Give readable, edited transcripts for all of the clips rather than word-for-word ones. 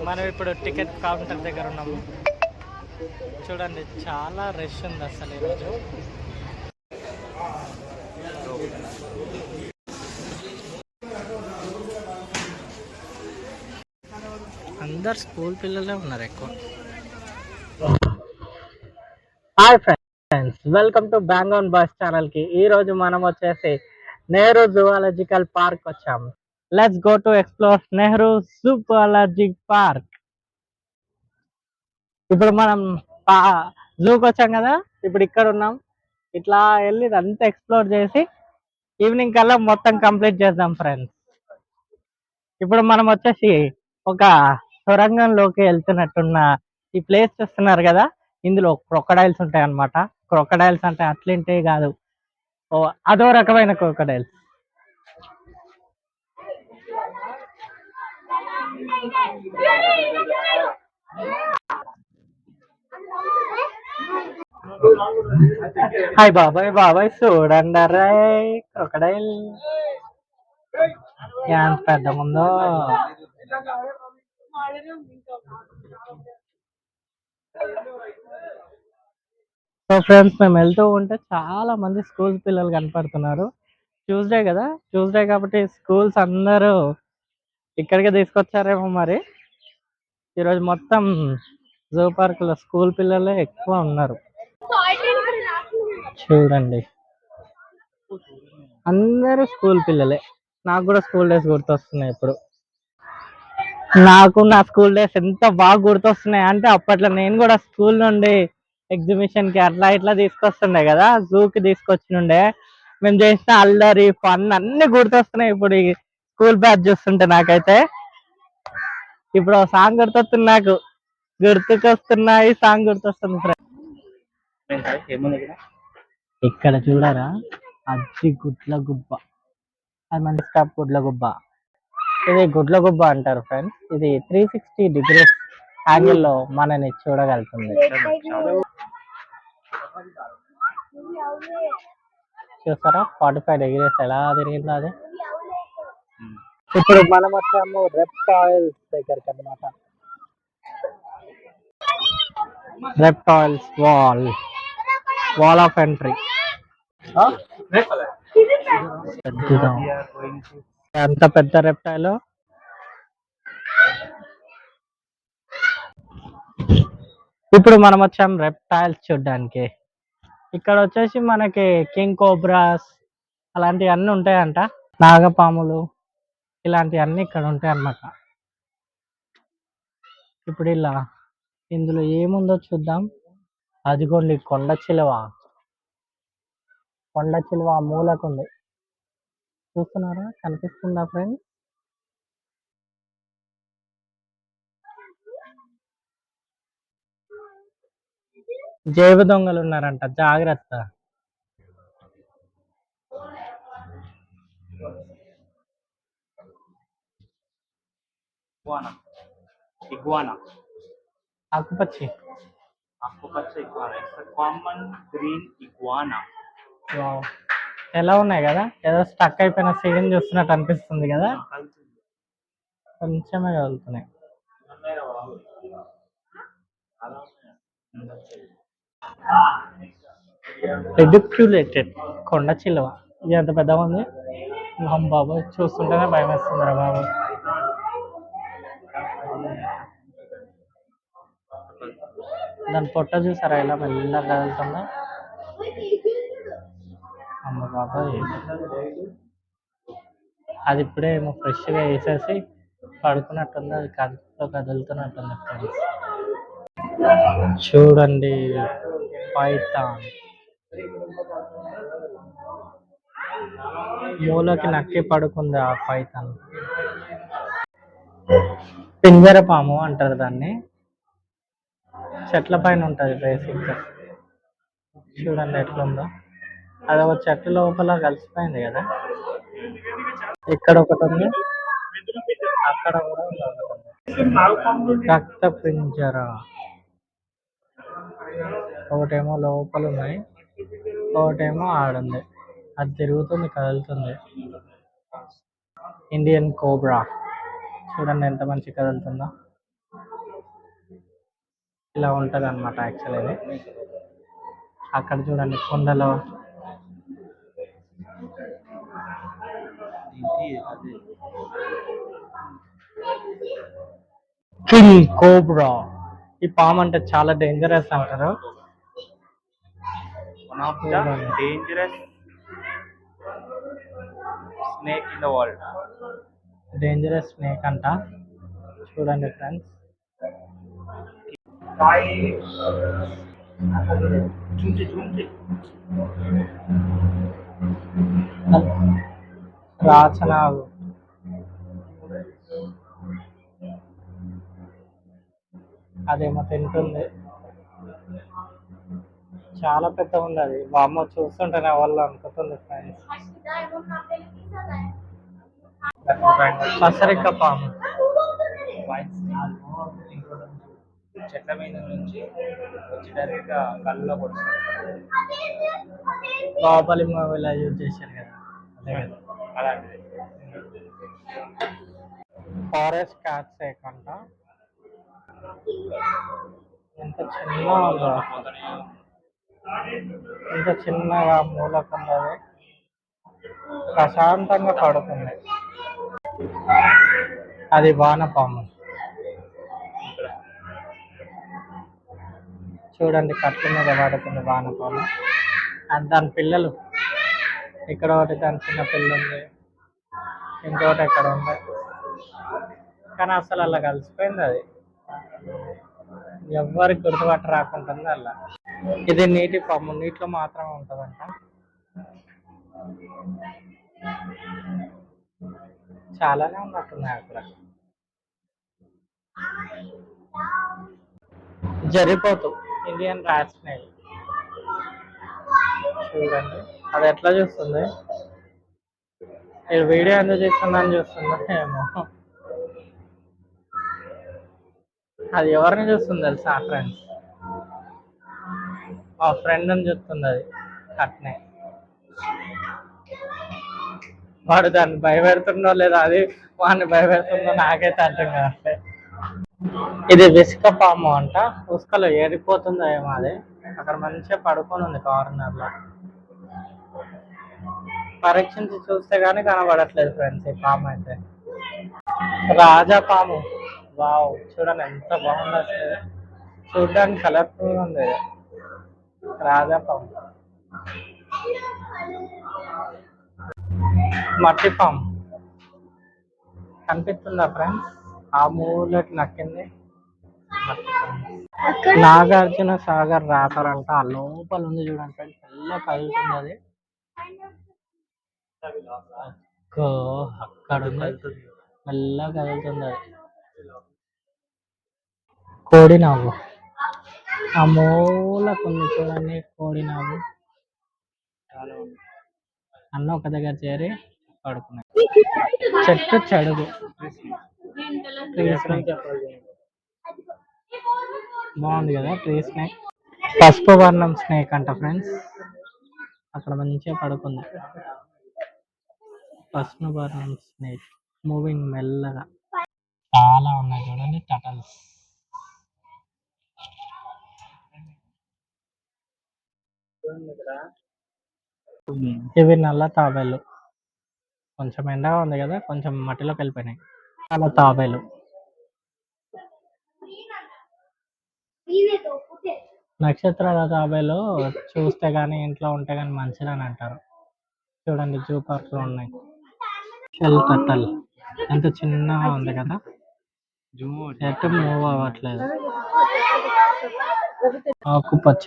మనం ఇప్పుడు ticket counter దగ్గర ఉన్నాము. చూడండి చాలా రష్ ఉంది అసలు ఈరోజు. అందరు స్కూల్ పిల్లలే ఉన్నారు ఎక్కువ. Hi friends, welcome to bang on boys ఛానల్కి. ఈరోజు మనం వచ్చేసి నెహ్రూ జూవాలజికల్ పార్క్ వచ్చాము. Let's go to explore Nehru zoological park. ఇప్పుడు మనం జూకి వచ్చాం కదా, ఇప్పుడు ఇక్కడ ఉన్నాం. ఇట్లా వెళ్ళి ఇదంతా ఎక్స్ప్లోర్ చేసి ఈవినింగ్ కల్లా మొత్తం కంప్లీట్ చేద్దాం ఫ్రెండ్స్. ఇప్పుడు మనం వచ్చేసి ఒక సొరంగంలోకి వెళ్తున్నట్టున్న ఈ ప్లేస్ చూస్తున్నారు కదా, ఇందులో క్రొకడైల్స్ ఉంటాయి అన్నమాట. క్రొకడైల్స్ అంటే అట్లంటే కాదు, అదో రకమైన క్రొకడైల్స్. హాయ్ బాబాయ్, బాబాయ్ చూడండి రే క్రొకడైల్ ఎంత పెద్ద ఉందో. సో ఫ్రెండ్స్, మేము వెళ్తూ ఉంటే చాలా మంది స్కూల్ పిల్లలు కనపడుతున్నారు. ట్యూస్డే కదా, ట్యూస్డే కాబట్టి స్కూల్స్ అందరూ ఇక్కడికే తీసుకొచ్చారేమో మరి. ఈరోజు మొత్తం జూ పార్కులో స్కూల్ పిల్లలే ఎక్కువ ఉన్నారు. చూడండి అందరూ స్కూల్ పిల్లలే. నాకు కూడా స్కూల్ డేస్ గుర్తొస్తున్నాయి ఇప్పుడు. నాకు నా స్కూల్ డేస్ ఎంత బాగా గుర్తొస్తున్నాయి అంటే, అప్పట్లో నేను కూడా స్కూల్ నుండి ఎగ్జిబిషన్కి అట్లా ఇట్లా తీసుకొస్తుండే కదా, జూకి తీసుకొచ్చినుండే. మేము చేసిన అల్లరి ఫన్ అన్ని గుర్తొస్తున్నాయి ఇప్పుడు ఈ స్కూల్ బ్యాచ్ చూస్తుంటే. నాకైతే ఇప్పుడు సాంగ్ గుర్తొస్తుంది, నాకు గుర్తుకొస్తున్నాయి సాంగ్ గుర్తొస్తుంది ఫ్రెండ్. ఇక్కడ చూడరా, అది గుడ్ల గుబ్బ, అది మంచి స్టాప్ గుడ్ల గుబ్బ. ఇది గుడ్ల గుబ్బ అంటారు ఫ్రెండ్స్. ఇది 360 డిగ్రీస్ యాంగిల్లో మనని చూడగలుగుతుంది. చూస్తారా 45 డిగ్రీస్ ఎలా తిరిగిందో అది. ఇప్పుడు మనం వచ్చాము రెప్టైల్స్ దగ్గరికి అన్నమాట. Reptiles wall of entry. ఎంత పెద్ద రెప్టైల్. ఇప్పుడు మనం వచ్చాం రెప్టైల్స్ చూడడానికి. ఇక్కడ వచ్చేసి మనకి కింగ్ కోబ్రాస్ అలాంటివి అన్నీ ఉంటాయంట, నాగపాములు ఇలాంటివన్నీ ఇక్కడ ఉంటాయి అన్నమాట. ఇప్పుడు ఇలా ఇందులో ఏముందో చూద్దాం. అదిగోండి కొండ చిలువ, కొండ చిలువ మూలకు ఉంది. చూస్తున్నారా, కనిపిస్తుందా ఫ్రెండ్? జేబు దొంగలు ఉన్నారంట, జాగ్రత్త. ఆకుపచ్చి కామన్ గ్రీన్ ఇగ్వానా. ఎలా ఉన్నాయి కదా, ఏదో స్టక్ అయిపోయిన సీన్ చూస్తున్నట్టు అనిపిస్తుంది కదా, కొంచెమే కదులుతున్నాయి. ఎడ్యుక్యులేటెడ్ కొండ చిలువ, ఇది ఎంత పెద్దగా ఉంది బాబు, చూస్తుంటేనే భయం వేస్తుందిరా బాబు. దాని పొట్ట చూసారా ఇలా మెల్లగా కదులుతుందా. అమ్మ బాబాయ్, అది ఇప్పుడే ఏమో ఫ్రెష్గా వేసేసి పడుకున్నట్టుంది, అది కడుపుతో కదులుతున్నట్టుంది ఫ్రెండ్స్. చూడండి పైథాన్ మూలకి నక్కి పడుకుంది ఆ పైథాన్. పింజర పాము అంటారు దాన్ని, చెట్ల పైన ఉంటుంది బేసిక్గా. చూడండి ఎట్లుందో, అది ఒక చెట్ల లోపల కలిసిపోయింది కదా. ఇక్కడ ఒకటి ఉంది, అక్కడ కూడా ఉంది. రక్త పింజర ఒకటేమో లోపల ఉన్నాయి, ఒకటేమో ఆడుంది, అది తిరుగుతుంది కదులుతుంది. ఇండియన్ కోబ్రా చూడండి ఎంత మంచి కదులుతుందో. ఇలా ఉంటుంది అనమాట యాక్చువల్ ఇది. అక్కడ చూడండి కొండలో కిల్ కోబ్రా. ఈ పాము అంటే చాలా డేంజరస్ అంటారు. One of the dangerous snake in the world. Dangerous snake అంట. చూడండి ఫ్రెండ్స్. రాచనాగు. అదేమో తింటుంది. చాలా పెద్ద ఉంది అది. వామ్మో, చూస్తుంటేనే వాళ్ళు అనుకుతుంది ఫ్రెండ్స్. పసరిక పాము. చెట్ల మీద నుంచి వచ్చి డైరెక్ట్ గా కళ్ళలో పడుతుంది. బాహుబలి మూవీలో యూజ్ చేశారు కదా, అదే కదా. అలాంటిది. ఫారెస్ట్ క్యాట్ సేక్ అంట. ఎంత చిన్నగా ఉందో, ఎంత చిన్నగా మూలకున్నది, ప్రశాంతంగా పడుతుంది. అది వానపాము. చూడండి కట్ల మీద పడుతుంది వానపాము. అండ్ దాని పిల్లలు ఇక్కడ ఒకటి, దాని చిన్న పిల్ల ఉంది, ఇంకోటి ఎక్కడ ఉంది. కానీ అసలు అలా కలిసిపోయింది అది, ఎవ్వరికి గుర్తుపట్ట రాకుంటుంది అలా. ఇది నీటి పాము, నీటిలో మాత్రమే ఉంటుందంట. చాలానే ఉన్నట్టున్నాయి అక్కడ. జరిపోతూ ఇండియన్ ర్యాట్ స్నేక్. చూడండి అది ఎట్లా చూస్తుంది. వీడియో ఎందుకు చేస్తుందని చూస్తుందో ఏమో. అది ఎవరిని చూస్తుంది తెలుసా ఫ్రెండ్స్? మా ఫ్రెండ్ అని చూస్తుంది అది అట్నే. వాడు దాన్ని భయపెడుతుందో లేదా అది వాడిని భయపెడుతుందో నాకైతే అర్థం కావట్లేదు. ఇది విసుక పాము అంట. ఉసుకలో ఏరిపోతుందో ఏమో అది. అక్కడ మంచిగా పడుకొని ఉంది కార్నర్ లో. పరీక్షించి చూస్తే గానీ కనబడట్లేదు ఫ్రెండ్స్ ఈ పాము అయితే. రాజా పాము. వావ్, చూడండి ఎంత బాగుంది అసలు. చూడడానికి కలర్ఫుల్ గా ఉంది రాజా పాము. మట్టి పాము కనిపిస్తుందా ఫ్రెండ్స్? ఆ మూలకి నక్కింది మట్టి పాము. నాగార్జున సాగర్ రాపర్ అంట. ఆ లోపల ఉంది చూడండి ఫ్రెండ్స్, మెల్ల కదులుతుంది అది. అక్కడ మెల్ల కదులుతుంది అది. కోడి నాగు. ఆ మూలకు ఉంది చూడండి కోడి నాగు. అన్న ఒక దగ్గర చేరి పడుకున్నాయి. చెట్టు చెడుగు. బాగుంది కదా ట్రీ స్నేక్. పసుపు వర్ణం స్నేక్ అంట ఫ్రెండ్స్. అక్కడ మంచిగా పడుకుంది. పసుపు వర్ణం స్నేక్ మూవింగ్ మెల్లగా. చాలా ఉన్నాయి చూడండి టటల్స్. ఇవి నల్ల తాబేలు. కొంచెం ఎండగా ఉంది కదా, కొంచెం మట్టిలోకి వెళ్ళిపోయినాయి. నల్ల తాబేలు. నక్షత్రాల తాబేలు చూస్తే గానీ ఇంట్లో ఉంటే గానీ మంచిదని అంటారు. చూడండి జూ పార్క్ లో ఉన్నాయి. షెల్ టర్టల్ ఎంత చిన్నగా ఉంది కదా, ఎటు మూవ్ అవ్వట్లేదు. ఆకుపచ్చ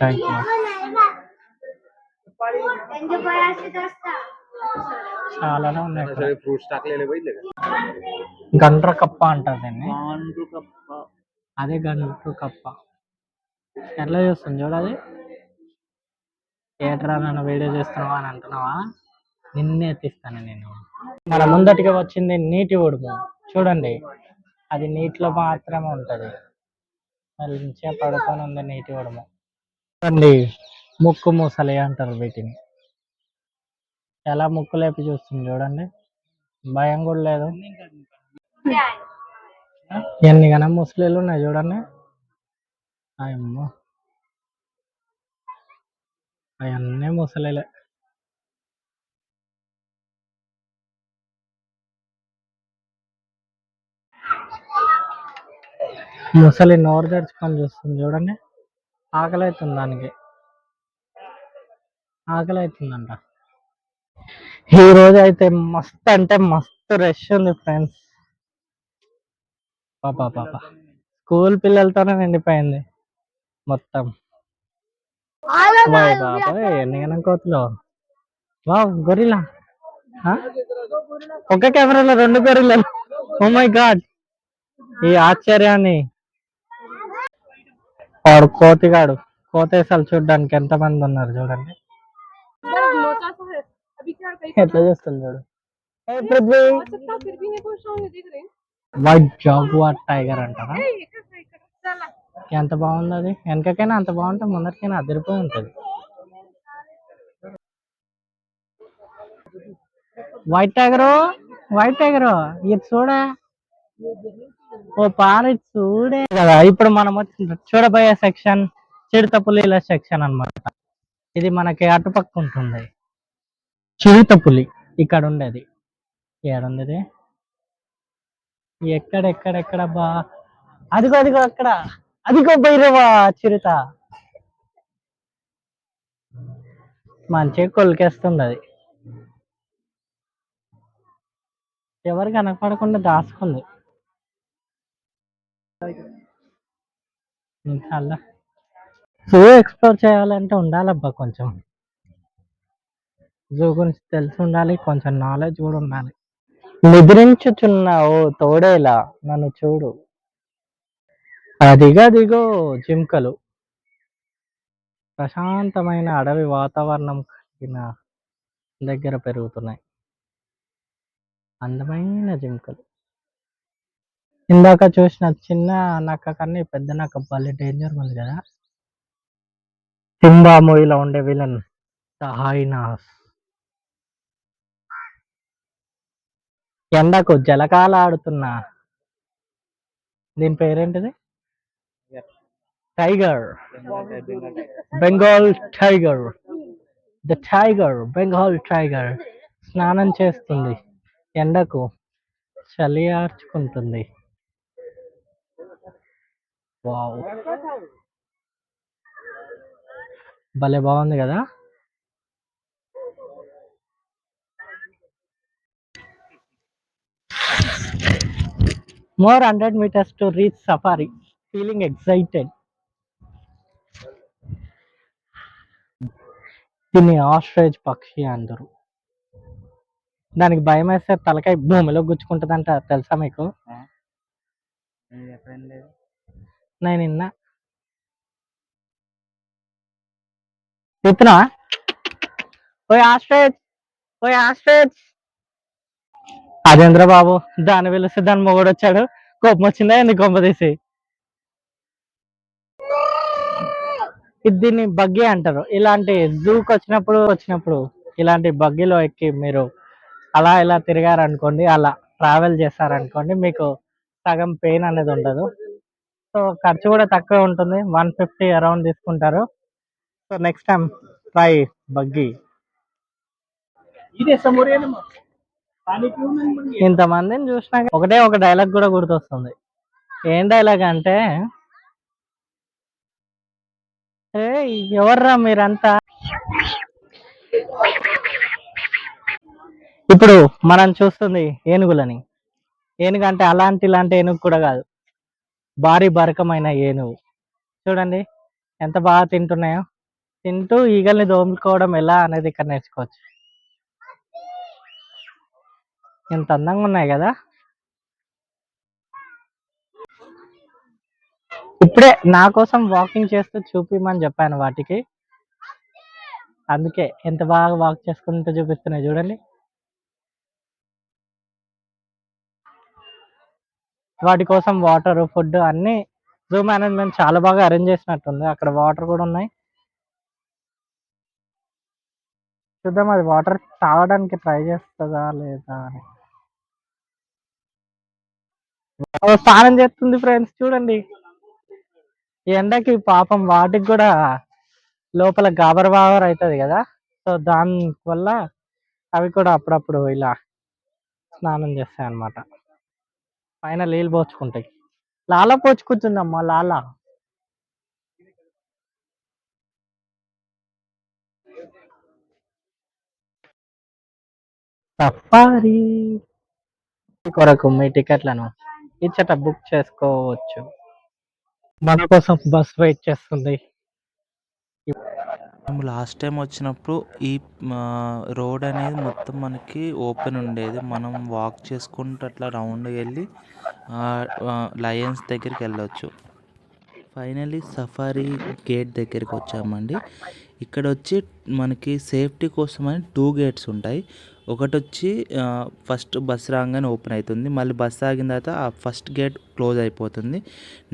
చాలానే ఉన్నాయి. గండ్ర కప్ప అంటారు దీన్ని. అదే గండ్రు కప్ప. ఎట్లా చూస్తుంది చూడది. ఏట్రా నన్ను వీడియో చేస్తున్నావా అని అంటున్నావా? నిన్నే ఎత్తిస్తాను నేను. మన ముందటిగా వచ్చింది నీటి ఉడుము. చూడండి అది నీటిలో మాత్రమే ఉంటది. మంచిగా పడుకొని ఉంది నీటి ఉడుము. చూడండి ముక్కు మూసలి అంటారు వీటిని. ఎలా ముక్కు లేపి చూస్తుంది చూడండి, భయం కూడా లేదు. ఎన్ని గనం ముసలిలు ఉన్నాయి చూడండి. అమ్మో, అవన్నీ ముసలిలే. ముసలి నోరు తెరుచుకొని చూస్తుంది చూడండి. ఆకలి అవుతుంది దానికి, ఆకలి అవుతుందంట. ఈ రోజు అయితే మస్తు అంటే మస్తు రష్ ఉంది ఫ్రెండ్స్. పాపా పాప స్కూల్ పిల్లలతోనే నిండిపోయింది మొత్తం. బాబాయ్ ఎన్ని గణం కోతులు. Wow guerrilla. ఒక కెమెరాలో 2 గొరిల్లాలు. Oh my God. ఈ ఆశ్చర్యాన్ని వాడు కోతిగాడు. కోతేసాలు చూడడానికి ఎంత మంది ఉన్నారు చూడండి. ఎట్లా చేస్తుంది చూడు. వైట్ జాగువార్ టైగర్ అంటారా? ఎంత బాగుంది అది. వెనకకైనా అంత బాగుంటుంది, ముందరికైనా అదిరిపోయి ఉంటుంది. వైట్ టైగరు, వైట్ టైగరు ఇది చూడే. ఓ పారి చూడే కదా. ఇప్పుడు మనం చూడబోయే సెక్షన్ చిరుత పులిల సెక్షన్ అన్నమాట. ఇది మనకి అటుపక్క ఉంటుంది. చిరుత పులి ఇక్కడ ఉండేది. ఏడుండేది ఎక్కడెక్కడెక్కడ బా. అదిగో అదిగో అక్కడ, అదిగో భైరవా చిరుత. మంచిగా కొలికేస్తుంది అది. ఎవరు కనపడకుండా దాచుకుంది. అలా జూ ఎక్స్ప్లోర్ చేయాలంటే ఉండాలబ్బా కొంచెం. జూ గురించి తెలిసి ఉండాలి, కొంచెం నాలెడ్జ్ కూడా ఉండాలి. నిద్రించుచున్న ఓ తోడేలా నన్ను చూడు. అదిగో జింకలు. ప్రశాంతమైన అడవి వాతావరణం కలిగిన దగ్గర పెరుగుతున్నాయి అందమైన జింకలు. ఇందాక చూసిన చిన్న నక్క కన్నా ఈ పెద్ద నక్క భలే డేంజర్ ఉంది కదా. సింబా మూవీలో ఉండే విలన్ ద హైనాస్. ఎండకు జలకాల ఆడుతున్నా. దీని పేరేంటిది? Tiger, Bengal tiger. The tiger, Bengal tiger స్నానం చేస్తుంది. ఎండకు చలి ఆర్చుకుంటుంది. వావ్, భలే బాగుంది కదా. More 100 meters to reach safari. Feeling excited. దీన్ని ఆస్ట్రేజ్ పక్షి అందరు. దానికి భయం వేస్తే తలకాయ భూమిలో గుచ్చుకుంటుందంట, తెలుసా మీకు? నేను నిన్న చెప్తున్నా. ఓయ్ ఆస్ట్రేజ్, ఓయ్ ఆస్ట్రేజ్. అదేంద్ర బాబు, దాన్ని పిలిస్తే దాని మొగుడు వచ్చాడు, కోపం వచ్చిందా ఎందుకు కొమ్మ తీసి. దీన్ని బగ్గీ అంటారు. ఇలాంటి జూకి వచ్చినప్పుడు ఇలాంటి బగ్గీలో ఎక్కి మీరు అలా ఇలా తిరిగారనుకోండి, అలా ట్రావెల్ చేస్తారనుకోండి, మీకు సగం పెయిన్ అనేది ఉండదు. సో ఖర్చు కూడా తక్కువ ఉంటుంది. 150 అరౌండ్ తీసుకుంటారు. So next time try buggy. ఇంతమందిని చూసినా ఒకటే ఒక డైలాగ్ కూడా గుర్తొస్తుంది. ఏం డైలాగ్ అంటే, ఎవర్రా మీరంతా. ఇప్పుడు మనం చూస్తుంది ఏనుగులని. ఏనుగు అంటే ఇలాంటి ఏనుగు కూడా కాదు, భారీ బరకమైన ఏనుగు. చూడండి ఎంత బాగా తింటున్నాయో. తింటూ ఈగల్ని దోముకోవడం ఎలా అనేది ఇక్కడ నేర్చుకోవచ్చు. ఎంత అందంగా ఉన్నాయి కదా. ఇప్పుడే నా కోసం వాకింగ్ చేస్తూ చూపిమని చెప్పాను వాటికి, అందుకే ఎంత బాగా వాక్ చేసుకుంటూ చూపిస్తున్నాయి చూడండి. వాటి కోసం వాటర్, ఫుడ్ అన్ని జూ మేనేజ్మెంట్ చాలా బాగా అరేంజ్ చేసినట్టుంది. అక్కడ వాటర్ కూడా ఉన్నాయి. చూద్దాం అది వాటర్ తాగడానికి ట్రై చేస్తుందా లేదా అని. స్నానం చేస్తుంది ఫ్రెండ్స్ చూడండి. ఈ ఎండకి పాపం వాటికి కూడా లోపల గాబర్ బాబర్ అవుతుంది కదా, సో దాని వల్ల అవి కూడా అప్పుడప్పుడు ఇలా స్నానం చేస్తాయి అన్నమాట. పైన నీళ్ళు పోచుకుంటాయి. లాల పోచుకుంటుందమ్మా లాల. సఫారీ కొరకు మీ టికెట్లను ఇచ్చట బుక్ చేసుకోవచ్చు. మన కోసం బస్ వెయిట్ చేస్తుంది. మేము లాస్ట్ టైం వచ్చినప్పుడు ఈ రోడ్ అనేది మొత్తం మనకి ఓపెన్ ఉండేది. మనం వాక్ చేసుకుంటూ అట్లా రౌండ్ వెళ్ళి లయన్స్ దగ్గరికి వెళ్ళొచ్చు. ఫైనలీ సఫారీ గేట్ దగ్గరికి వచ్చామండి. ఇక్కడ వచ్చి మనకి సేఫ్టీ కోసమని 2 గేట్స్ ఉంటాయి. ఒకటి వచ్చి ఫస్ట్ బస్ రాగానే ఓపెన్ అవుతుంది, మళ్ళీ బస్ ఆగిన తర్వాత ఆ ఫస్ట్ గేట్ క్లోజ్ అయిపోతుంది.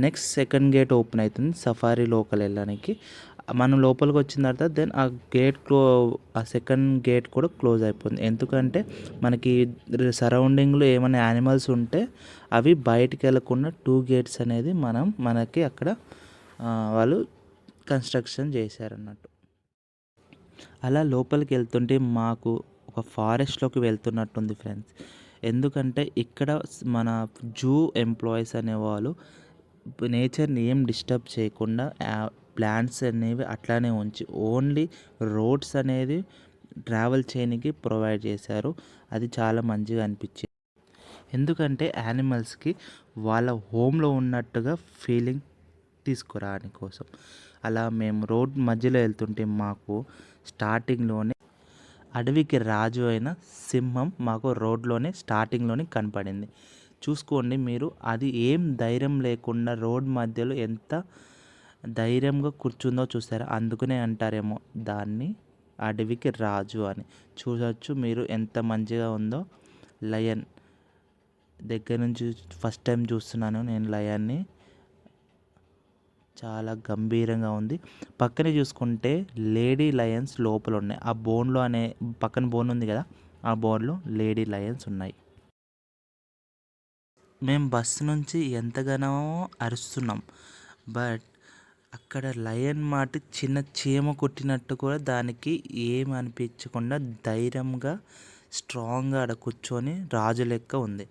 నెక్స్ట్ సెకండ్ గేట్ ఓపెన్ అవుతుంది సఫారీ లోకల్ వెళ్ళడానికి. మనం లోపలికి వచ్చిన తర్వాత దెన్ ఆ సెకండ్ గేట్ కూడా క్లోజ్ అయిపోతుంది. ఎందుకంటే మనకి సరౌండింగ్లో ఏమైనా యానిమల్స్ ఉంటే అవి బయటికి వెళ్ళకుండా 2 గేట్స్ అనేది మనకి అక్కడ వాళ్ళు కన్స్ట్రక్షన్ చేశారన్నట్టు. అలా లోపలికి వెళ్తుంటే మాకు ఒక ఫారెస్ట్లోకి వెళ్తున్నట్టుంది ఫ్రెండ్స్. ఎందుకంటే ఇక్కడ మన జూ ఎంప్లాయీస్ అనేవాళ్ళు నేచర్ని ఏం డిస్టర్బ్ చేయకుండా ప్లాంట్స్ అనేవి అట్లానే ఉంచి ఓన్లీ రోడ్స్ అనేది ట్రావెల్ చేయడానికి ప్రొవైడ్ చేశారు. అది చాలా మంచిగా అనిపించింది. ఎందుకంటే యానిమల్స్కి వాళ్ళ హోమ్లో ఉన్నట్టుగా ఫీలింగ్ తీసుకురావడానికి కోసం. అలా మేము రోడ్ మధ్యలో వెళ్తుంటే మాకు స్టార్టింగ్లోనే అడవికి రాజు అయిన సింహం మాకు రోడ్లోనే స్టార్టింగ్లోనే కనపడింది. చూసుకోండి మీరు, అది ఏం ధైర్యం లేకుండా రోడ్ మధ్యలో ఎంత ధైర్యంగా కూర్చుందో చూసారా. అందుకనే అంటారేమో దాన్ని అడవికి రాజు అని. చూడవచ్చు మీరు ఎంత మంచిగా ఉందో. లయన్ దగ్గర నుంచి ఫస్ట్ టైం చూస్తున్నాను నేను లయన్ని. చాలా గంభీరంగా ఉంది. పక్కనే చూసుకుంటే లేడీ లయన్స్ లోపల ఉన్నాయి. ఆ బోన్లో పక్కన బోన్ ఉంది కదా, ఆ బోన్లో లేడీ లయన్స్ ఉన్నాయి. మేము బస్సు నుంచి ఎంతగానో అరుస్తున్నాం, బట్ అక్కడ లయన్ మాట చిన్న చీమ కొట్టినట్టు కూడా దానికి ఏం అనిపించకుండా ధైర్యంగా స్ట్రాంగ్గా ఆడ కూర్చొని రాజు లెక్క ఉంది.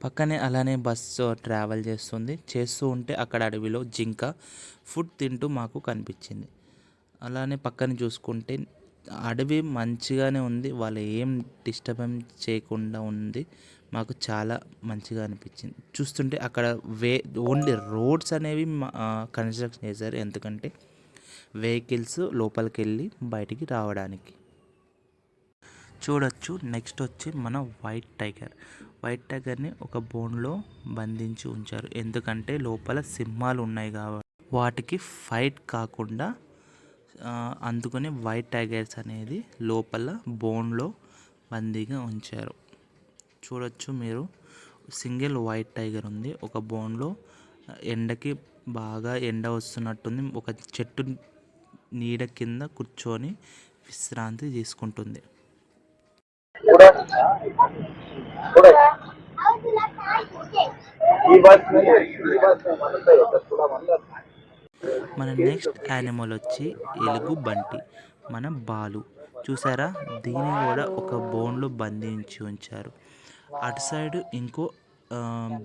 పక్కనే అలానే బస్సు ట్రావెల్ చేస్తూ ఉంటే అక్కడ అడవిలో జింక ఫుడ్ తింటూ మాకు కనిపించింది. అలానే పక్కన చూసుకుంటే అడవి మంచిగానే ఉంది, వాళ్ళు ఏం డిస్టర్బెన్స్ చేయకుండా ఉంది. మాకు చాలా మంచిగా అనిపించింది. చూస్తుంటే అక్కడ ఓన్లీ రోడ్స్ అనేవి కన్స్ట్రక్షన్ చేశారు, ఎందుకంటే వెహికల్స్ లోపలికి వెళ్ళి బయటికి రావడానికి. చూడొచ్చు. నెక్స్ట్ వచ్చి మన వైట్ టైగర్ని ఒక బోన్లో బంధించి ఉంచారు, ఎందుకంటే లోపల సింహాలు ఉన్నాయి కాబట్టి వాటికి ఫైట్ కాకుండా. అందుకని వైట్ టైగర్స్ అనేది లోపల బోన్లో బందీగా ఉంచారు. చూడొచ్చు మీరు, సింగిల్ వైట్ టైగర్ ఉంది ఒక బోన్లో. ఎండకి బాగా ఎండ వస్తున్నట్టుంది, ఒక చెట్టు నీడ కింద కూర్చొని విశ్రాంతి తీసుకుంటుంది. మన నెక్స్ట్ యానిమల్ వచ్చి ఎలుగు బంటి, మన బాలు. చూసారా, దీన్ని కూడా ఒక బోన్లో బంధించి ఉంచారు. అటు సైడ్ ఇంకో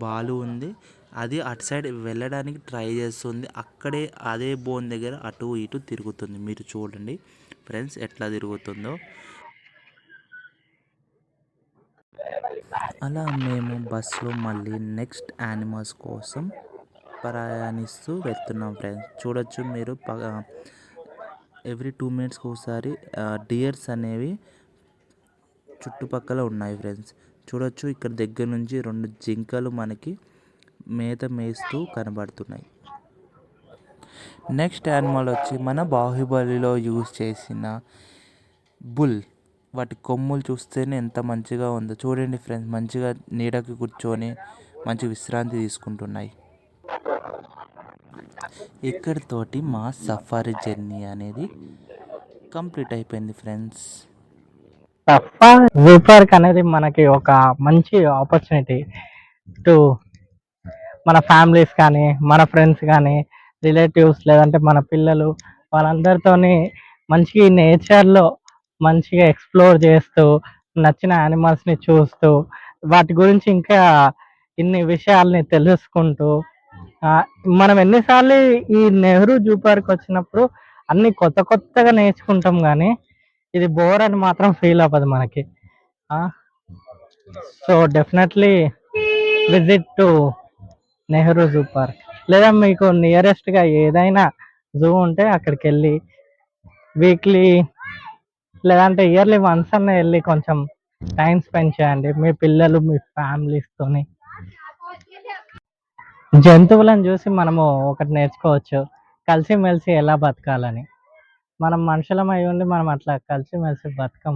బాలు ఉంది, అది అటు సైడ్ వెళ్ళడానికి ట్రై చేస్తుంది. అక్కడే అదే బోన్ దగ్గర అటు ఇటు తిరుగుతుంది. మీరు చూడండి ఫ్రెండ్స్ ఎట్లా తిరుగుతుందో. అలా మేము బస్సులో మళ్ళీ నెక్స్ట్ యానిమల్స్ కోసం ప్రయాణిస్తూ వెళ్తున్నాం ఫ్రెండ్స్. చూడొచ్చు మీరు, ఎవ్రీ 2 మినిట్స్కి ఒకసారి డియర్స్ అనేవి చుట్టుపక్కల ఉన్నాయి ఫ్రెండ్స్. చూడొచ్చు ఇక్కడ దగ్గర నుంచి 2 జింకలు మనకి మేత మేస్తూ కనబడుతున్నాయి. నెక్స్ట్ యానిమల్ వచ్చి మన బాహుబలిలో యూజ్ చేసిన బుల్. వాటి కొమ్ములు చూస్తేనే ఎంత మంచిగా ఉందో చూడండి ఫ్రెండ్స్. మంచిగా నీడకి కూర్చొని మంచి విశ్రాంతి తీసుకుంటున్నాయి. ఇక్కడితోటి మా సఫారీ జర్నీ అనేది కంప్లీట్ అయిపోయింది ఫ్రెండ్స్. జూ పార్క్ అనేది మనకి ఒక మంచి ఆపర్చునిటీ టు మన ఫ్యామిలీస్ కానీ మన ఫ్రెండ్స్ కానీ రిలేటివ్స్ లేదంటే మన పిల్లలు వాళ్ళందరితోని మంచిగా ఈ నేచర్లో మంచిగా ఎక్స్ప్లోర్ చేస్తూ నచ్చిన యానిమల్స్ని చూస్తూ వాటి గురించి ఇంకా ఇన్ని విషయాల్ని తెలుసుకుంటూ ఆ, మనం ఎన్నిసార్లు ఈ నెహ్రూ జూ పార్క్ వచ్చినప్పుడు అన్ని కొత్త కొత్తగా నేర్చుకుంటాం కానీ ఇది బోర్ అని మాత్రం ఫీల్ అవ్వదు మనకి. So definitely visit to Nehru zoo park, లేదా మీకు నియరెస్ట్గా ఏదైనా జూ ఉంటే అక్కడికి వెళ్ళి వీక్లీ లేదంటే ఇయర్లీ వన్స్ అన్న వెళ్ళి కొంచెం టైం స్పెండ్ చేయండి మీ పిల్లలు మీ ఫ్యామిలీస్తోని. జంతువులను చూసి మనము ఒకటి నేర్చుకోవచ్చు, కలిసిమెలిసి ఎలా బతకాలని. మనం మనుషులం అయి ఉండి మనం అట్లా కలిసిమెలిసి బతకం.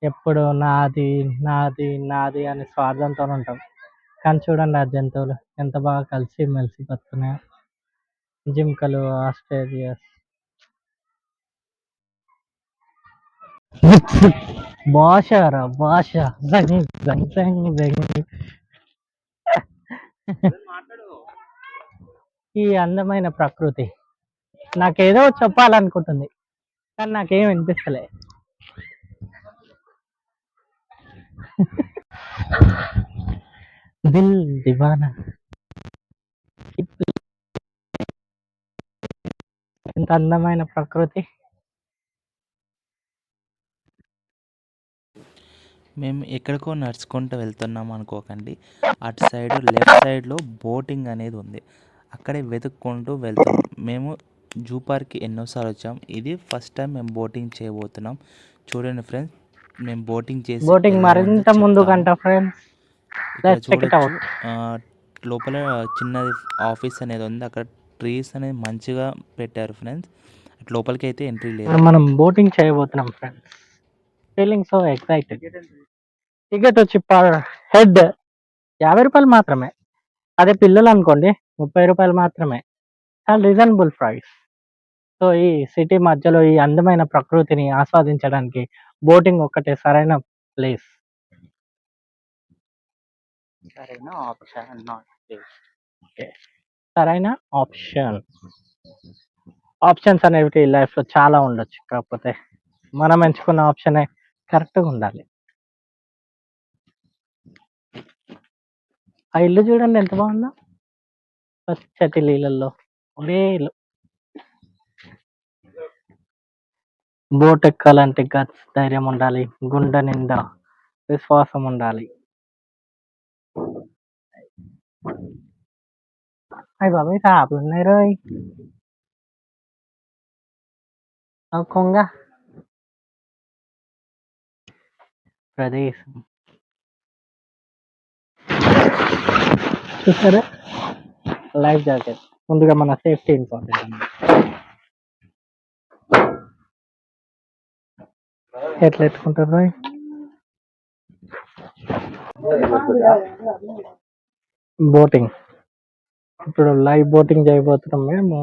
ఎప్పుడు నాది నాది నాది అని స్వార్థంతో ఉంటాం. కానీ చూడండి ఆ జంతువులు ఎంత బాగా కలిసిమెలిసి బతుకున్నాయో. జింకలు, ఆస్ట్రేలియస్. భాష రా భాష, జంగ్ జంగ్ జంగ్ జంగ్. ఈ అందమైన ప్రకృతి నాకేదో చెప్పాలనుకుంటుంది కానీ నాకేం వినిపిస్తలే. దిల్ దివానా. ఎంత అందమైన ప్రకృతి. మేము ఎక్కడికో నడుచుకుంటూ వెళ్తున్నాం అనుకోకండి. అటు సైడ్ లెఫ్ట్ సైడ్లో బోటింగ్ అనేది ఉంది. అక్కడే వెతుక్కుంటూ వెళ్తున్నాం. మేము జూ పార్క్కి ఎన్నోసార్లు వచ్చాం. ఇది ఫస్ట్ టైం మేము బోటింగ్ చేయబోతున్నాం. చూడండి ఫ్రెండ్స్, మేము బోటింగ్ చేసి బోటింగ్ ఎలా ఉందో మరింత ముందు చెప్తాము. కంట ఫ్రెండ్స్. ఇక్కడ లెట్స్ చెక్ ఇట్ చూడొచ్చు, అవుట్. లోపల చిన్నది ఆఫీస్ అనేది ఉంది. అక్కడ ట్రీస్ అనేది మంచిగా పెట్టారు ఫ్రెండ్స్. లోపలికి అయితే ఎంట్రీ లేదు. మనం బోటింగ్ చేయబోతున్నాం friends. Feeling so excited. Ticket వచ్చి పర్ హెడ్ 50 రూపాయలు మాత్రమే. అదే పిల్లలు అనుకోండి 30 రూపాయలు మాత్రమే. చాలా రీజనబుల్ ప్రైస్. సో ఈ సిటీ మధ్యలో ఈ అందమైన ప్రకృతిని ఆస్వాదించడానికి బోటింగ్ ఒక్కటే సరైన ప్లేస్. సరైన ఆప్షన్ నాట్ ఓకే, సరైన ఆప్షన్. ఆప్షన్స్ అనేవి లైఫ్లో చాలా ఉండొచ్చు, కాకపోతే మనం ఎంచుకున్న ఆప్షనే కరెక్ట్గా ఉండాలి. ఆ ఇల్లు చూడండి ఎంత బాగుందో, పచ్చటి నీళ్ళల్లో వేలు. బోట్ ఎక్కాలంటే గట్స్, ధైర్యం ఉండాలి, గుండె నిండా విశ్వాసం ఉండాలి. అయ్యి బాబాయ్ చేపలు ఉన్నాయి రోయ్. కొంగ ప్రదేశం చూసారా. లైఫ్ జాకెట్ ముందుగా మన సేఫ్టీ ఇంపార్టెంట్ అన్నమాట. ఎట్లా ఎత్తుకుంటారు రోయ్. బోటింగ్ ఇప్పుడు లైవ్ బోటింగ్ చేయబోతున్నాం మేము.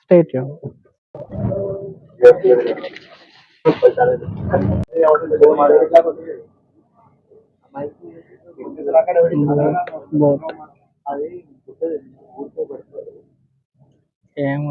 స్టేట్ బోట్ ఏం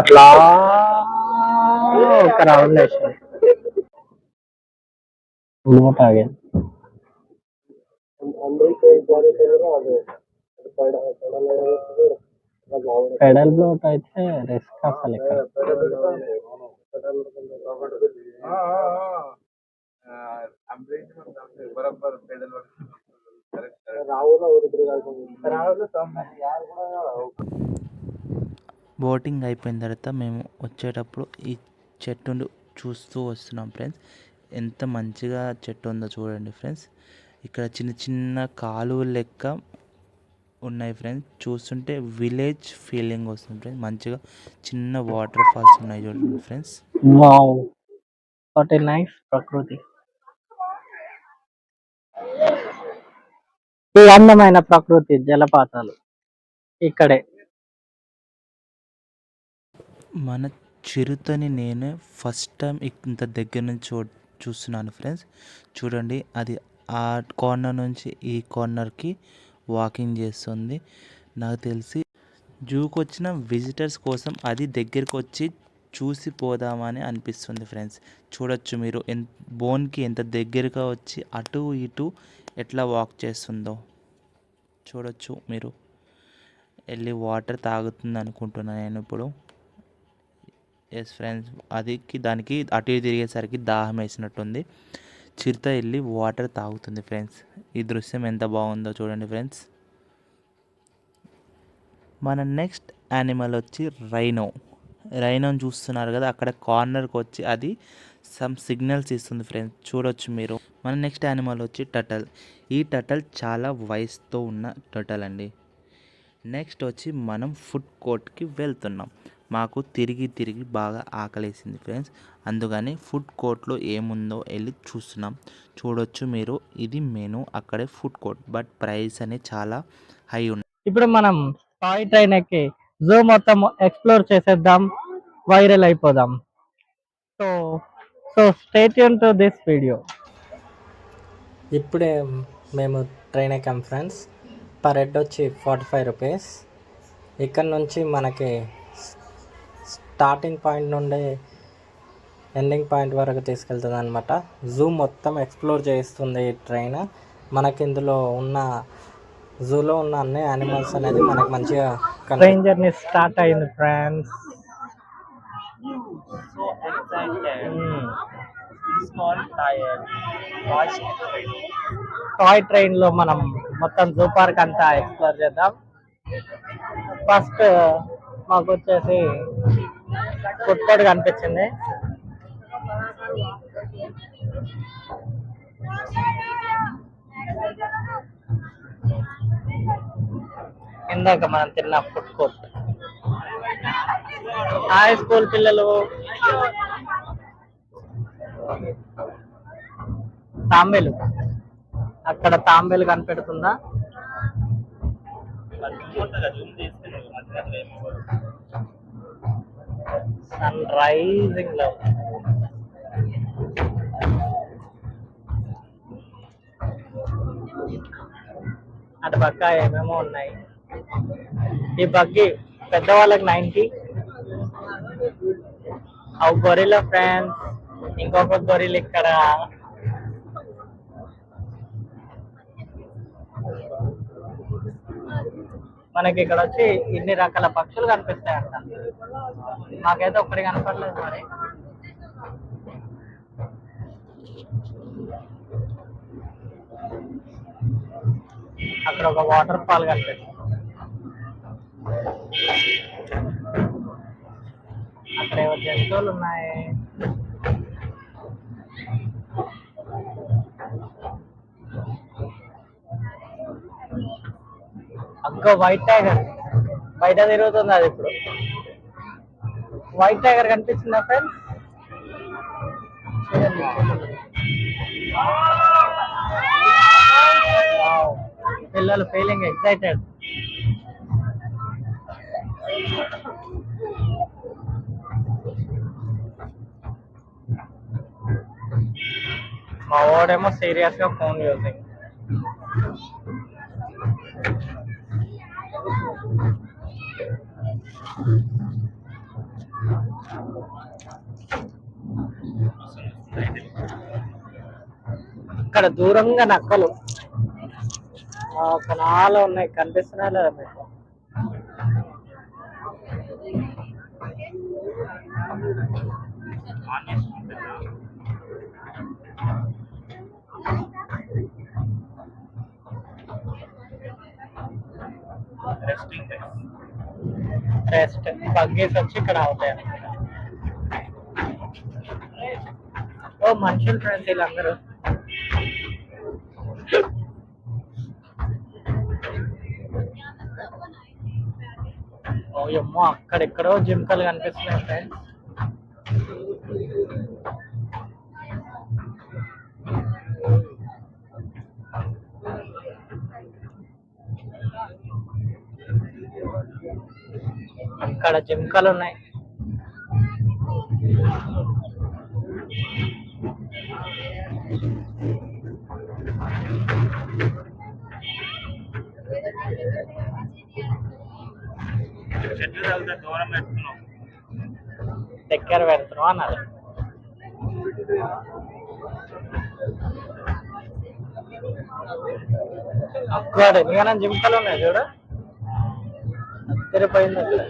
అట్లా ఒక రౌండ్ వేసాను బోట్ ఆగే. పెడల్ బోట్ అయితే రిస్క్ అసలు ఇక్కడ. బోటింగ్ అయిపోయిన తర్వాత మేము వచ్చేటప్పుడు ఈ చెట్టును చూస్తూ వస్తున్నాం ఫ్రెండ్స్. ఎంత మంచిగా చెట్టు ఉందో చూడండి ఫ్రెండ్స్. ఇక్కడ చిన్న చిన్న కాలువలు లెక్క ఉన్నాయి ఫ్రెండ్స్. చూస్తుంటే విలేజ్ ఫీలింగ్ వస్తుంది ఫ్రెండ్స్. మంచిగా చిన్న వాటర్ ఫాల్స్ ఉన్నాయి చూడండి friends. Wow, what a nice ప్రకృతి. ఈ అందమైన ప్రకృతి జలపాతాలు ఇక్కడే. మన చిరుతని నేను ఫస్ట్ టైం ఇంత దగ్గర నుంచి చూస్తున్నాను ఫ్రెండ్స్. చూడండి, అది ఆ కార్నర్ నుంచి ఈ కార్నర్కి వాకింగ్ చేస్తుంది. నాకు తెలిసి జూకి వచ్చిన విజిటర్స్ కోసం అది దగ్గరికి వచ్చి చూసి పోదామని అనిపిస్తుంది ఫ్రెండ్స్. చూడొచ్చు మీరు బోన్కి ఎంత దగ్గరగా వచ్చి అటు ఇటు ఎట్లా వాక్ చేస్తుందో చూడొచ్చు మీరు. వెళ్ళి వాటర్ తాగుతుంది అనుకుంటున్నాను నేను ఇప్పుడు. ఎస్ ఫ్రెండ్స్, దానికి అటు ఇటు తిరిగేసరికి దాహం వేసినట్టుంది. చిరుత వెళ్ళి వాటర్ తాగుతుంది ఫ్రెండ్స్. ఈ దృశ్యం ఎంత బాగుందో చూడండి ఫ్రెండ్స్. మన నెక్స్ట్ యానిమల్ వచ్చి రైనోని చూస్తున్నారు కదా, అక్కడ కార్నర్కి వచ్చి అది సమ్ సిగ్నల్స్ ఇస్తుంది ఫ్రెండ్స్. చూడొచ్చు మీరు. మన నెక్స్ట్ యానిమల్ వచ్చి టర్టల్. ఈ టర్టల్ చాలా వయసుతో ఉన్న టర్టల్ అండి. నెక్స్ట్ వచ్చి మనం ఫుడ్ కోర్ట్కి వెళ్తున్నాం. మాకు తిరిగి బాగా ఆకలేసింది ఫ్రెండ్స్. అందుకని ఫుడ్ కోర్ట్లో ఏముందో వెళ్ళి చూస్తున్నాం. చూడొచ్చు మీరు, ఇది మెనూ, అక్కడే ఫుడ్ కోర్ట్. బట్ ప్రైస్ అనేది చాలా హై ఉంది. ఇప్పుడు మనం టాయ్ ట్రైన్ ఎక్కి జూ మొత్తం ఎక్స్ప్లోర్ చేసేద్దాం, వైరల్ అయిపోదాం. So stay tune to this video. ఇప్పుడే మేము ట్రైన్ ఎక్కాం ఫ్రెండ్స్. పర్ హెడ్ వచ్చి 45 రూపీస్. ఇక్కడ నుంచి మనకి స్టార్టింగ్ పాయింట్ నుండి ఎండింగ్ పాయింట్ వరకు తీసుకెళ్తుంది అనమాట. జూ మొత్తం ఎక్స్ప్లోర్ చేస్తుంది ఈ ట్రైన్. మనకి ఇందులో ఉన్న జూలో ఉన్న అన్ని యానిమల్స్ అనేది మనకు మంచిగా ట్రైన్ జర్నీ స్టార్ట్ అయింది friends. So excited. This called toy train లో మనం మొత్తం జూ పార్క్ అంతా ఎక్స్ప్లోర్ చేద్దాం. ఫస్ట్ మాకు వచ్చేసి ఫుడ్ కోర్ట్ కనిపించింది. ఇందాక మనం తిన్న ఫుడ్ కోర్ట్. హాయ్ స్కూల్ పిల్లలు. తాంబేలు, అక్కడ తాంబేలు కనిపెడుతుందా? సన్ రైజింగ్ లో అటు పక్క ఏమేమో ఉన్నాయి. ఈ బగ్గి పెద్దవాళ్ళకి 90. అవి గొరిల్లా ఫ్రెండ్స్. ఇంకొక గొరిల్ ఇక్కడ. మనకి ఇక్కడ వచ్చి ఇన్ని రకాల పక్షులు కనిపిస్తాయంట. మాకైతే ఒక్కటి కనపడలేదు మరి. అక్కడ ఒక వాటర్ ఫాల్ కనిపిస్తుంది. అక్కడ ఏవో జంతువులు ఉన్నాయి. అగ్గో వైట్ టైగర్ బయట తిరుగుతుంది. అది ఇప్పుడు వైట్ టైగర్ కనిపిస్తుందా ఫ్రెండ్స్? పిల్లలు ఫీలింగ్ ఎక్సైటెడ్. మా వాడేమో సీరియస్ గా ఫోన్ యూజింగ్. ఇక్కడ దూరంగా నక్కలు కణాలు ఉన్నాయి. కనిపిస్తున్నాయి లేదా మీకు? రెస్ట్ బగ్గీస్ వచ్చి ఇక్కడ అవుతాయి. ఓ మనుషులు ఫ్రెండ్స్ వీళ్ళందరూ. అయ్యమ్మో అక్కడెక్కడో జింకలు కనిపిస్తున్నాయి ఫ్రెండ్స్. అక్కడ జింకలు ఉన్నాయి. చెట్లు తగిలితే దూరం పెట్టుకున్నాం, దగ్గర పెడుతున్నాం అన్నది. అక్కడ ఎందుకన్నా జింకలు ఉన్నాయి చూడు, తిరిగిపోయింది అక్కడ.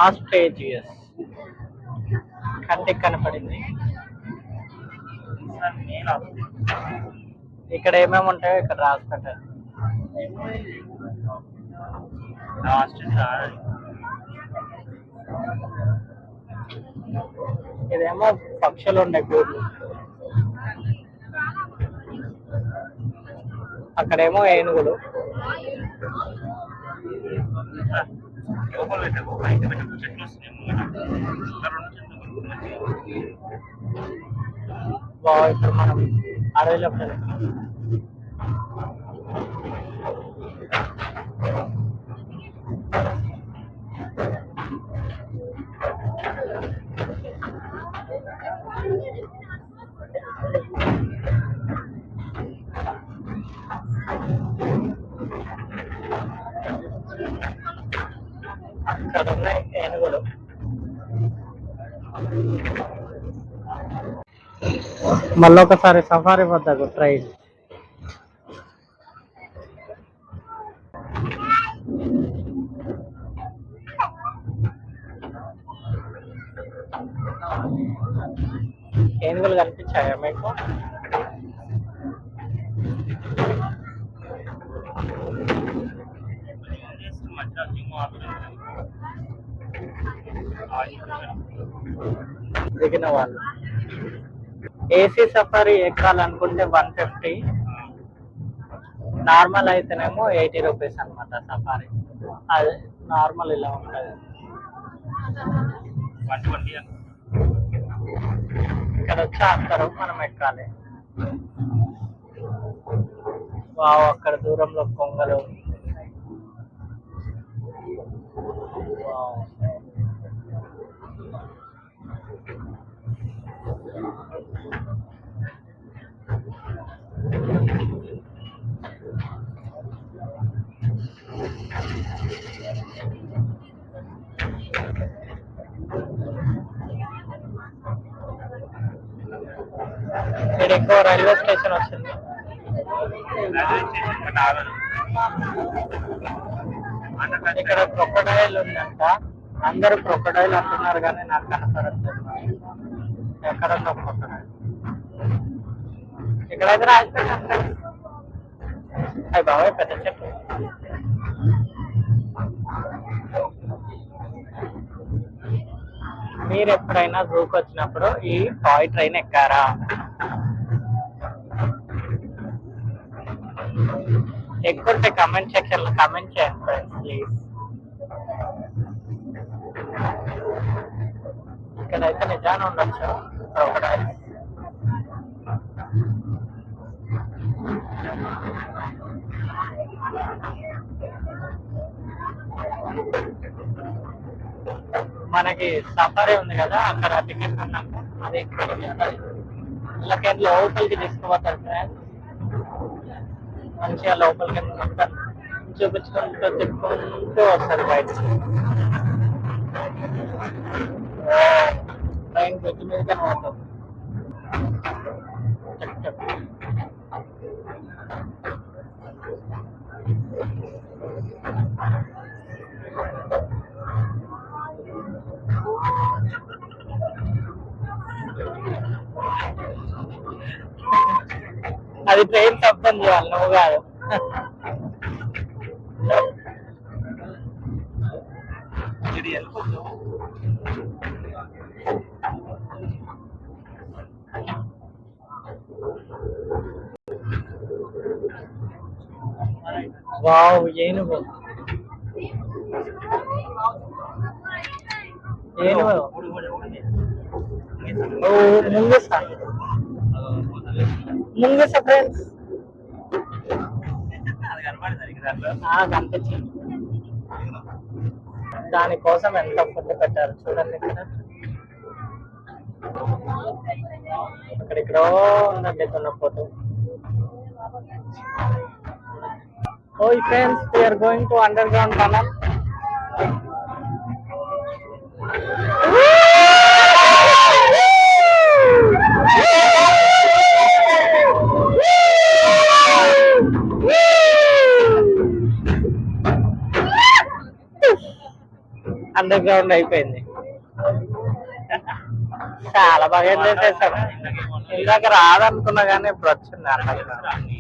ఆస్ట్రేజియస్ కంటికి కనపడింది. నేను ఇక్కడ ఏమేమి ఉంటాయో ఇక్కడ రాసి పెట్టారు. ఇదేమో పక్షులు ఉండే గూడ్లు, అక్కడేమో ఏనుగులు. లోపల పెట్టకు, బయట పెట్టకు, చెట్లు వస్తున్నాయి. ఇప్పుడు మనం అడవిలో వెళ్తాం. అక్కడ ఉన్నాయి ఏనుగులు. మళ్ళొకసారి సఫారీ వద్దకు ట్రైన్. ఏనుగులు కనిపించాయా మీకు? దిగిన వాళ్ళు ఏసీ సఫారీ ఎక్కాలనుకుంటే 150, నార్మల్ అయితేనేమో 80 రూపీస్ అనమాట సఫారీ. అది నార్మల్ ఇలా ఉంటుంది. ఇక్కడ వచ్చి అందరం మనం ఎక్కాలి. వావ్, అక్కడ దూరంలో కొంగలు. వావ్. ఇక్కడ ఇంకో రైల్వే స్టేషన్ వస్తుంది. ఇక్కడ క్రొకడైల్ ఉందంట. అందరూ క్రొకడైల్ అంటున్నారు కానీ నాకు కనపడట్లేదు. ఎక్కడ క్రొకడైల్? ఇక్కడైతే రాజపేట. అయ్యి బాబాయ్ పెద్ద చెట్టు. మీరు ఎప్పుడైనా జూకి వచ్చినప్పుడు ఈ టాయ్ ట్రైన్ ఎక్కారా? ఎక్కుంటే కమెంట్ సెక్షన్ లో కమెంట్ చేయండి ఫ్రెండ్స్ ప్లీజ్. ఇక్కడైతే నిజాన్ని ఉండొచ్చు క్రొకడైల్. మనకి సఫారీ ఉంది కదా, అక్కడ టికెట్ కొన్నాము. అది ఇళ్ళకి లోపలికి తీసుకుపోతారు ఫ్రెండ్స్. మంచిగా లోపలికి చూపించుకుంటూ తిప్పుకుంటూ వస్తారు బయటకి. ట్రైన్ పెట్టి మీదనే పోతాం. అది ట్రైన్ శబ్దం చేయాలి, నువ్వు కాదు. వావ్, ఏనుగు. ಏನು ముంగిస ముంగిస ఫ్రెండ్స్ కనిపించింది. దానికోసం ఎంత ఫుడ్ పెట్టారు చూడండి. ఇక్కడెక్కడో ఉందండి దున్నపోతు. Oh friends, we are going to underground tunnel. Underground అయిపోయింది. చాలా బాగా ఎంజాయ్ చేశాను. ఇందాక రాదనుకున్నా కానీ ఇప్పుడు వచ్చింది అండర్గ్రౌండ్.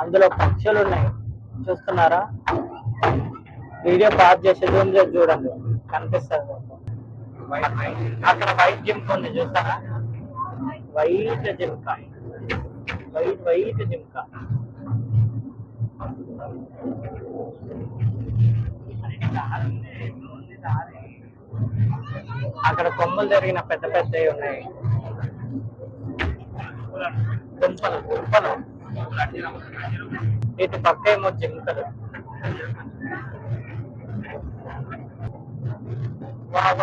అందులో పక్షులు ఉన్నాయి చూస్తున్నారా? వీడియో పాస్ చేసి జూమ్ చేసి చూడండి, కనిపిస్తుంది. అక్కడ వైట్ జింక ఉంది చూస్తారా? వైట్ జింక, వైట్ జింక. అక్కడ కొమ్మలు జరిగిన పెద్ద పెద్దవి ఉన్నాయి. దుంపలు ఇటు పక్క ఏమో జింకలు.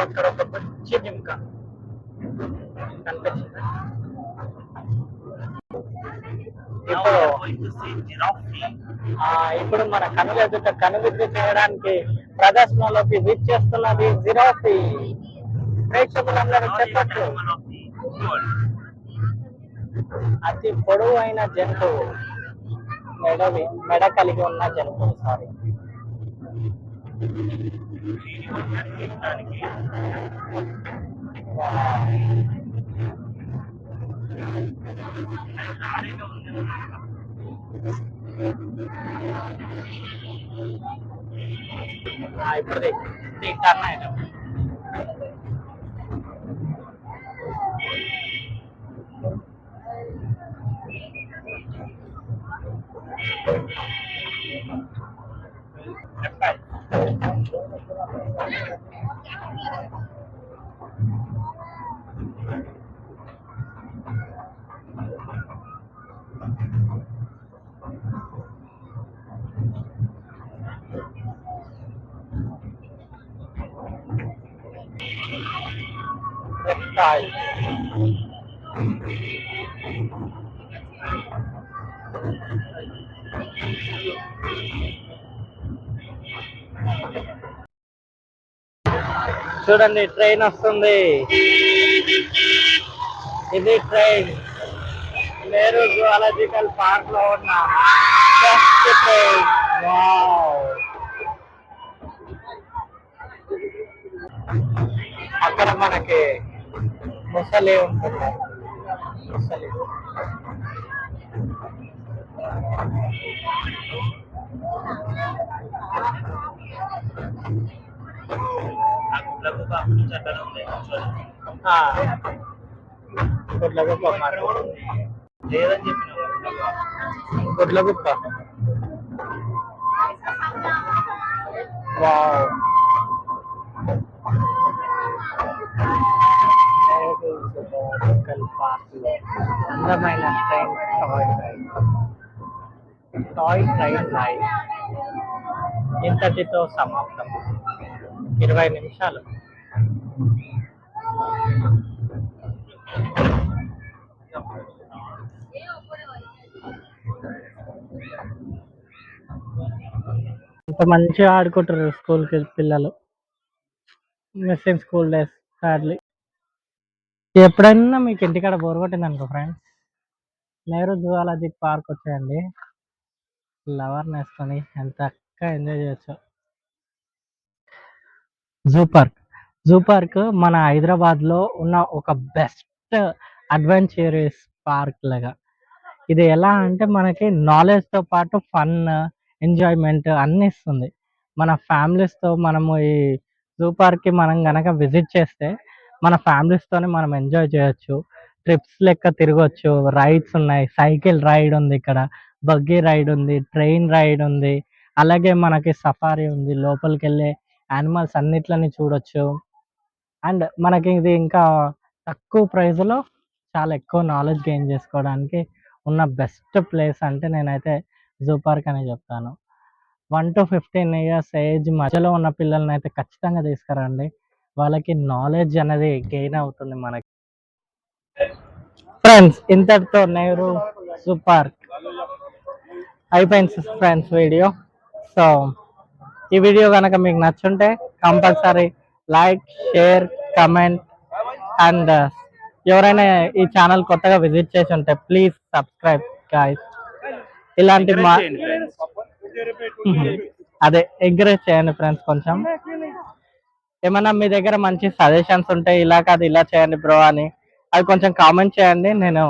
అక్కడ ఒక మంచి జింక కనిపించింది. ఇప్పుడు మన కనుల ఎదుట కనువిందు చేయడానికి ప్రదర్శనలోకి విచ్చేస్తున్నది జిరాఫీ. ప్రేక్షకులందరూ చెప్పట్లు. అతి పొడవు అయిన జంతువు, మెడ కలిగి ఉన్న జంతువు. సారీ, ఇప్పుడు టర్న్ అయ్యాం. చూడండి, ట్రైన్ వస్తుంది. ఇది ట్రైన్ నెహ్రూ జువాలజికల్ పార్క్ లో ఉన్న ఫస్ట్ ట్రైన్. వావ్, అక్కడ మనకి ముసలి ఉంటుంది. ముసలి గుడ్లగుప్ప లేదని చెప్పిన గుడ్లగుప్ప. వావ్, అందమైన ట్రైన్, టాయ్ ట్రైన్ రైడ్ ఇంతటితో సమాప్తం. 20 నిమిషాలు. ఇంత మంచిగా ఆడుకుంటారు స్కూల్కి పిల్లలు. Missing school days sadly. ఎప్పుడైనా మీకు ఇంటికాడ బోర్ కొట్టింది అనుకో ఫ్రెండ్స్, నెహ్రూ జువాలజిక్ పార్క్ వచ్చేయండి. లవర్ వేసుకొని ఎంత చక్కగా ఎంజాయ్ చేయొచ్చు. జూ పార్క్ మన హైదరాబాద్లో ఉన్న ఒక బెస్ట్ అడ్వెంచరస్ పార్క్ లాగా. ఇది ఎలా అంటే మనకి నాలెడ్జ్తో పాటు ఫన్, ఎంజాయ్మెంట్ అన్నీ ఇస్తుంది. మన ఫ్యామిలీస్తో మనము ఈ జూ పార్క్కి మనం కనుక విజిట్ చేస్తే మన ఫ్యామిలీస్తోనే మనం ఎంజాయ్ చేయొచ్చు. ట్రిప్స్ లెక్క తిరగచ్చు. రైడ్స్ ఉన్నాయి, సైకిల్ రైడ్ ఉంది ఇక్కడ, బగ్గీ రైడ్ ఉంది, ట్రైన్ రైడ్ ఉంది, అలాగే మనకి సఫారీ ఉంది, లోపలికి వెళ్ళే యానిమల్స్ అన్నిట్లని చూడొచ్చు. అండ్ మనకి ఇది ఇంకా తక్కువ ప్రైస్లో చాలా ఎక్కువ నాలెడ్జ్ గెయిన్ చేసుకోవడానికి ఉన్న బెస్ట్ ప్లేస్ అంటే నేనైతే జూ పార్క్ అనే చెప్తాను. 1 to 15 ఇయర్స్ ఏజ్ మధ్యలో ఉన్న పిల్లల్ని అయితే ఖచ్చితంగా తీసుకురండి. వాళ్ళకి నాలెడ్జ్ అనేది గెయిన్ అవుతుంది మనకి. ఫ్రెండ్స్, ఇంతటితో నెహ్రూ జూ పార్క్ అయిపోయింది ఫ్రెండ్స్ వీడియో. సో ఈ వీడియో కనుక మీకు నచ్చుంటే compulsory like, share, comment and ఎవరైనా ఈ ఛానల్ కొత్తగా విజిట్ చేసి ఉంటే ప్లీజ్ సబ్స్క్రైబ్ గాయ్స్. ఇలాంటి అదే ఎంకరేజ్ చేయండి ఫ్రెండ్స్. కొంచెం ఏమన్నా మీ దగ్గర మంచి సజెషన్స్ ఉంటే ఇలా కాదు ఇలా చేయండి బ్రో అని, అది కొంచెం కామెంట్ చేయండి. నేను